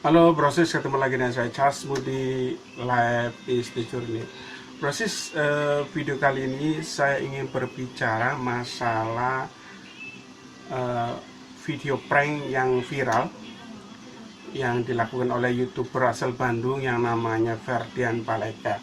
Halo Brosis, ketemu lagi dengan saya Charles Moody Live is the Journey. Brosis, video kali ini saya ingin berbicara masalah video prank yang viral yang dilakukan oleh YouTuber asal Bandung yang namanya Ferdian Paleka.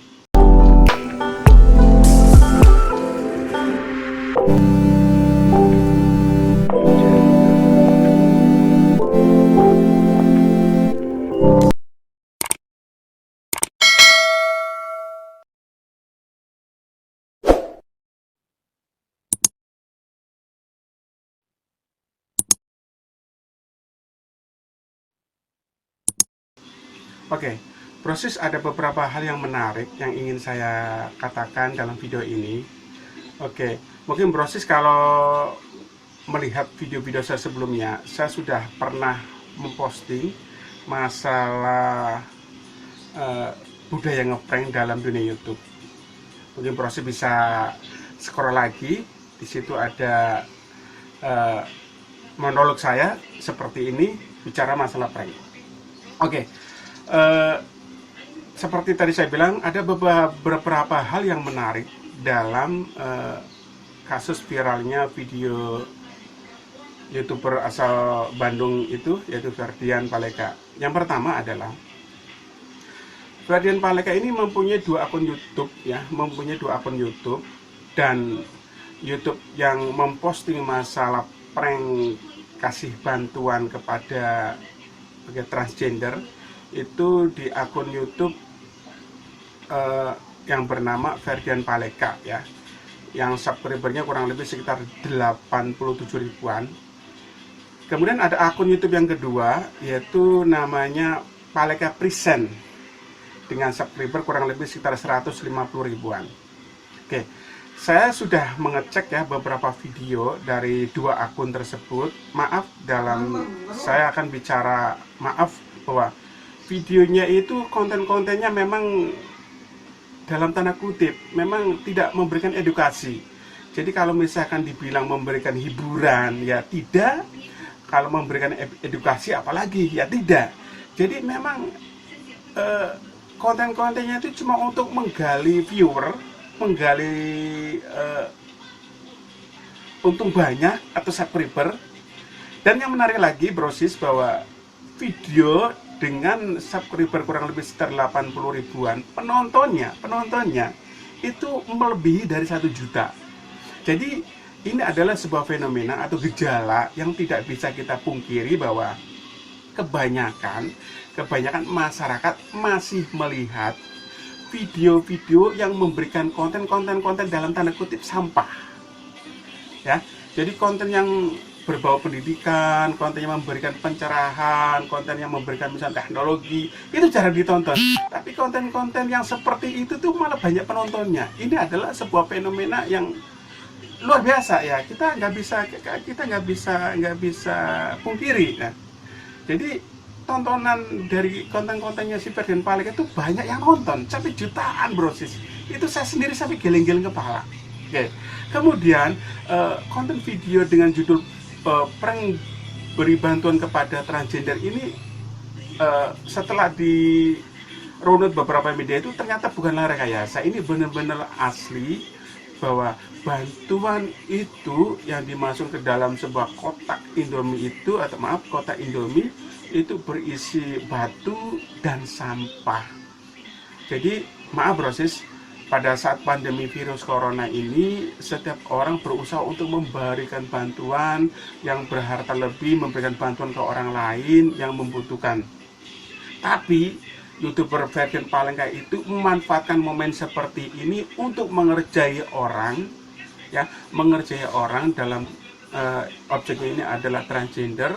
Oke, proses ada beberapa hal yang menarik yang ingin saya katakan dalam video ini. Oke, mungkin proses kalau melihat video-video saya sebelumnya, saya sudah pernah memposting masalah budaya ngeprank dalam dunia YouTube. Mungkin proses bisa scroll lagi, di situ ada monolog saya seperti ini bicara masalah prank. Oke, seperti tadi saya bilang, ada beberapa hal yang menarik dalam kasus viralnya video YouTuber asal Bandung itu, yaitu Ferdian Paleka. Yang pertama adalah Ferdian Paleka ini mempunyai dua akun YouTube, dan YouTube yang memposting masalah prank kasih bantuan kepada transgender itu di akun YouTube yang bernama Ferdian Paleka ya, yang subscribernya kurang lebih sekitar 87 ribuan. Kemudian ada akun YouTube yang kedua, yaitu namanya Paleka Present dengan subscriber kurang lebih sekitar 150 ribuan. Oke, saya sudah mengecek ya beberapa video dari dua akun tersebut. Maaf, saya akan bicara maaf bahwa videonya itu konten-kontennya memang dalam tanda kutip memang tidak memberikan edukasi. Jadi kalau misalkan dibilang memberikan hiburan ya tidak, kalau memberikan edukasi apalagi ya tidak. Jadi memang konten-kontennya itu cuma untuk menggali viewer, menggali untung banyak atau subscriber. Dan yang menarik lagi Brosis, bahwa video dengan subscriber kurang lebih sekitar 80 ribuan, penontonnya itu melebihi dari 1 juta. Jadi ini adalah sebuah fenomena atau gejala yang tidak bisa kita pungkiri, bahwa kebanyakan masyarakat masih melihat video-video yang memberikan konten dalam tanda kutip sampah ya. Jadi konten yang berbau pendidikan, konten yang memberikan pencerahan, konten yang memberikan misalnya teknologi, itu jarang ditonton. Tapi konten-konten yang seperti itu tuh malah banyak penontonnya. Ini adalah sebuah fenomena yang luar biasa ya. Kita nggak bisa pungkiri. Nah, jadi tontonan dari konten-kontennya si Ferdian Paleka itu banyak yang nonton, sampai jutaan Brosis. Itu saya sendiri sampai geleng-geleng kepala. Oke. Kemudian konten video dengan judul prank beri bantuan kepada transgender ini, setelah di runut beberapa media itu ternyata bukanlah rekayasa. Ini benar-benar asli, bahwa bantuan itu yang dimasuk ke dalam sebuah kotak Indomie itu, atau maaf, kotak Indomie itu berisi batu dan sampah. Jadi maaf Brosis, pada saat pandemi virus corona ini, setiap orang berusaha untuk memberikan bantuan yang berharta lebih, memberikan bantuan ke orang lain yang membutuhkan. Tapi YouTuber Ferdian Paleka itu memanfaatkan momen seperti ini untuk mengerjai orang ya, dalam objeknya ini adalah transgender,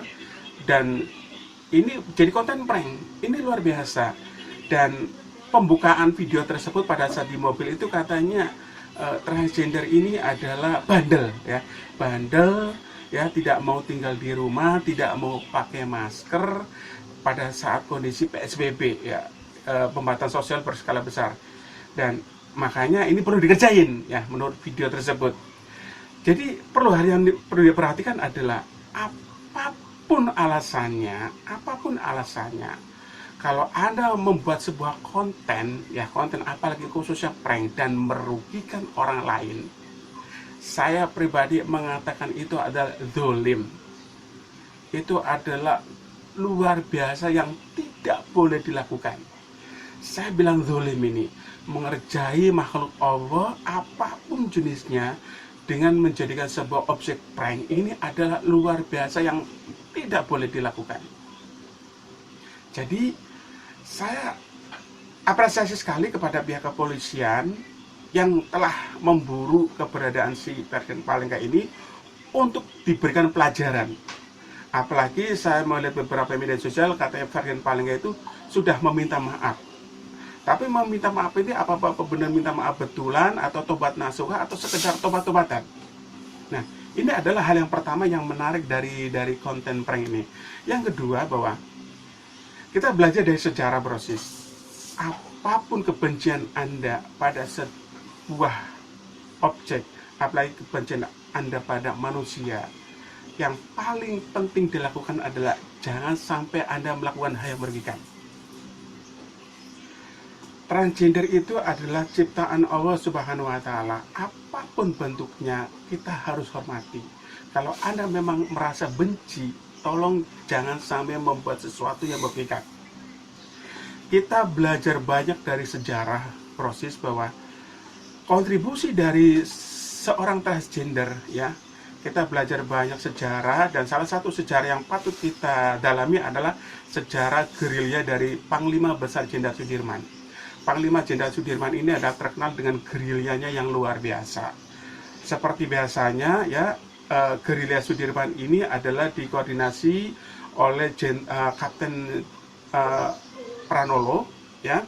dan ini jadi konten prank. Ini luar biasa. Dan pembukaan video tersebut pada saat di mobil itu katanya transgender ini adalah bandel ya, tidak mau tinggal di rumah, tidak mau pakai masker pada saat kondisi PSBB ya, pembatasan sosial berskala besar. Dan makanya ini perlu dikerjain ya, menurut video tersebut. Jadi hal yang perlu diperhatikan adalah apapun alasannya, kalau Anda membuat sebuah konten, ya konten apalagi khususnya prank dan merugikan orang lain, saya pribadi mengatakan itu adalah zolim. Itu adalah luar biasa yang tidak boleh dilakukan. Saya bilang zolim ini, mengerjai makhluk Allah apapun jenisnya dengan menjadikan sebuah objek prank ini adalah luar biasa yang tidak boleh dilakukan. Jadi saya apresiasi sekali kepada pihak kepolisian yang telah memburu keberadaan si Fergen Palengka ini untuk diberikan pelajaran. Apalagi saya melihat beberapa media sosial katanya Fergen Palengka itu sudah meminta maaf. Tapi meminta maaf ini apa benar minta maaf betulan atau tobat nasuha atau sekedar tobat-tobatan. Nah, ini adalah hal yang pertama yang menarik dari konten prank ini. Yang kedua, bahwa kita belajar dari sejarah brosis. Apapun kebencian Anda pada sebuah objek, apalagi kebencian Anda pada manusia, yang paling penting dilakukan adalah jangan sampai Anda melakukan hal yang merugikan. Transgender itu adalah ciptaan Allah Subhanahu wa Ta'ala. Apapun bentuknya, kita harus hormati. Kalau Anda memang merasa benci, tolong jangan sampai membuat sesuatu yang merugikan. Kita belajar banyak dari sejarah proses bahwa kontribusi dari seorang transgender, ya, kita belajar banyak sejarah, dan salah satu sejarah yang patut kita dalami adalah sejarah gerilya dari Panglima Besar Jenderal Sudirman. Panglima Jenderal Sudirman ini adalah terkenal dengan gerilyanya yang luar biasa. Seperti biasanya, ya, gerilya Sudirman ini adalah dikoordinasi oleh Kapten Pranolo, ya.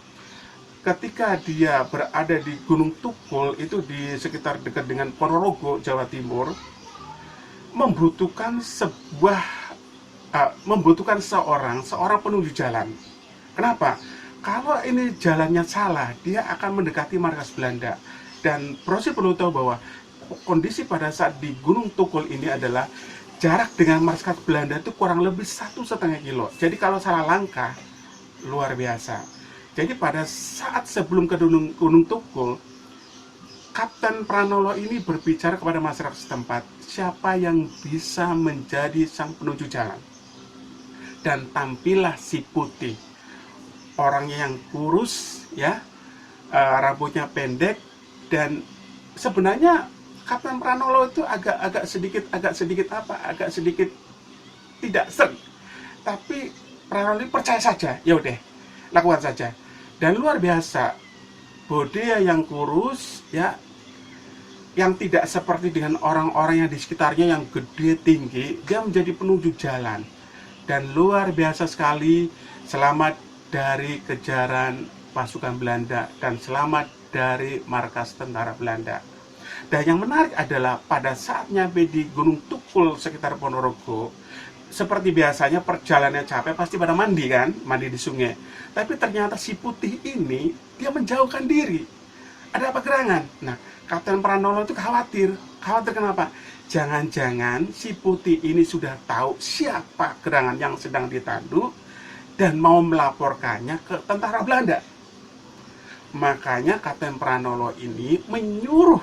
Ketika dia berada di Gunung Tukul, itu di sekitar dekat dengan Ponorogo, Jawa Timur, membutuhkan seorang penunjuk jalan. Kenapa? Kalau ini jalannya salah, dia akan mendekati markas Belanda. Dan Brosi perlu tahu bahwa kondisi pada saat di Gunung Tukul ini adalah jarak dengan markas Belanda itu kurang lebih 1,5 kilo. Jadi kalau salah langkah, luar biasa. Jadi pada saat sebelum ke Gunung Tukul, Kapten Pranolo ini berbicara kepada masyarakat setempat, siapa yang bisa menjadi sang penunjuk jalan. Dan tampillah si putih. Orangnya yang kurus, ya, rambutnya pendek, dan sebenarnya Kapten Pranolo itu agak sedikit tidak sering. Tapi Pranolo ini percaya saja, ya udah, lakukan saja. Dan luar biasa, bodi yang kurus, ya, yang tidak seperti dengan orang-orang yang di sekitarnya yang gede tinggi, dia menjadi penunjuk jalan. Dan luar biasa sekali, selamat dari kejaran pasukan Belanda dan selamat dari markas tentara Belanda. Dan yang menarik adalah pada saat nyampe di Gunung Tukul sekitar Ponorogo, seperti biasanya perjalanannya capek pasti pada mandi kan, mandi di sungai. Tapi ternyata si putih ini dia menjauhkan diri. Ada apa gerangan? Nah, Kapten Pranolo itu khawatir. Khawatir kenapa? Jangan-jangan si putih ini sudah tahu siapa gerangan yang sedang ditandu dan mau melaporkannya ke tentara Belanda. Makanya Kapten Pranolo ini menyuruh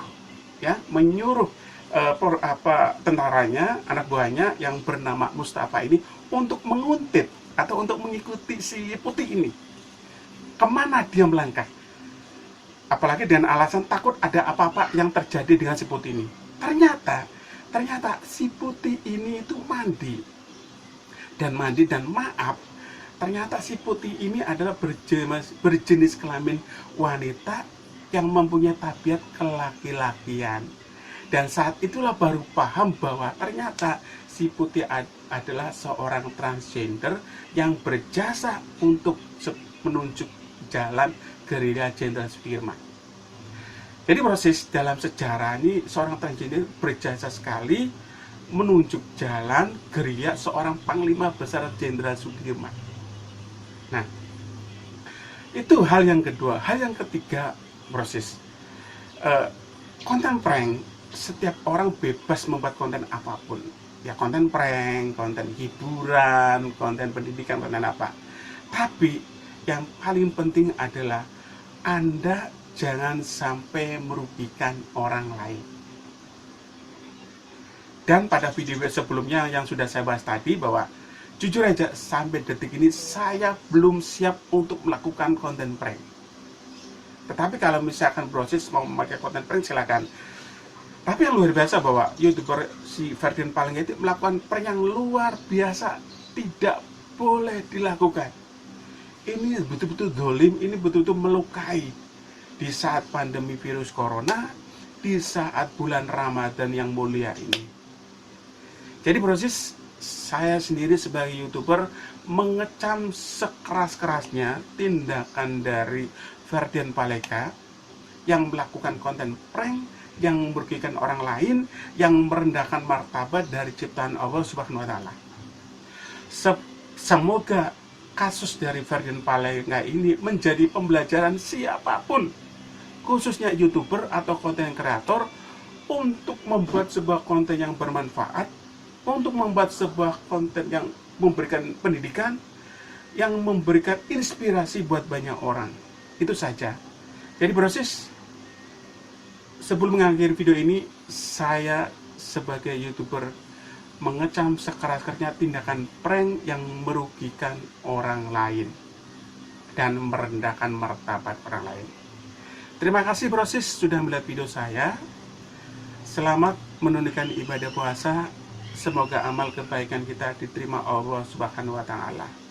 tentaranya, anak buahnya yang bernama Mustafa ini untuk menguntit atau untuk mengikuti si putih ini. Kemana dia melangkah? Apalagi dengan alasan takut ada apa-apa yang terjadi dengan si putih ini. Ternyata si putih ini itu mandi dan maaf, ternyata si putih ini adalah berjenis kelamin wanita yang mempunyai tabiat kelaki-lakian. Dan saat itulah baru paham bahwa ternyata si putih adalah seorang transgender yang berjasa untuk menunjuk jalan gerilya Jenderal Sudirman. Jadi proses dalam sejarah ini seorang transgender berjasa sekali menunjuk jalan gerilya seorang Panglima Besar Jenderal Sudirman. Nah, itu hal yang kedua. Hal yang ketiga, proses konten prank. Setiap orang bebas membuat konten apapun, ya, konten prank, konten hiburan, konten pendidikan, konten apa. Tapi yang paling penting adalah Anda jangan sampai merugikan orang lain. Dan pada video sebelumnya yang sudah saya bahas tadi, bahwa jujur aja sampai detik ini saya belum siap untuk melakukan konten prank. Tetapi kalau misalkan Brosis mau memakai konten prank, silakan. Tapi yang luar biasa bahwa YouTuber si Ferdian Palengga itu melakukan prank yang luar biasa, tidak boleh dilakukan. Ini betul-betul dolim, ini betul-betul melukai di saat pandemi virus corona, di saat bulan Ramadan yang mulia ini. Jadi Brosis, saya sendiri sebagai YouTuber mengecam sekeras-kerasnya tindakan dari Ferdian Palengga yang melakukan konten prank, yang merugikan orang lain, yang merendahkan martabat dari ciptaan Allah Subhanahu wa Ta'ala. Semoga kasus dari Ferdian Palengga ini menjadi pembelajaran siapapun, khususnya YouTuber atau konten kreator, untuk membuat sebuah konten yang bermanfaat, untuk membuat sebuah konten yang memberikan pendidikan, yang memberikan inspirasi buat banyak orang. Itu saja. Jadi Brosis, sebelum mengakhiri video ini, saya sebagai YouTuber mengecam sekeras-kerasnya tindakan prank yang merugikan orang lain dan merendahkan martabat orang lain. Terima kasih Brosis sudah melihat video saya. Selamat menunaikan ibadah puasa. Semoga amal kebaikan kita diterima Allah Subhanahu wa Ta'ala.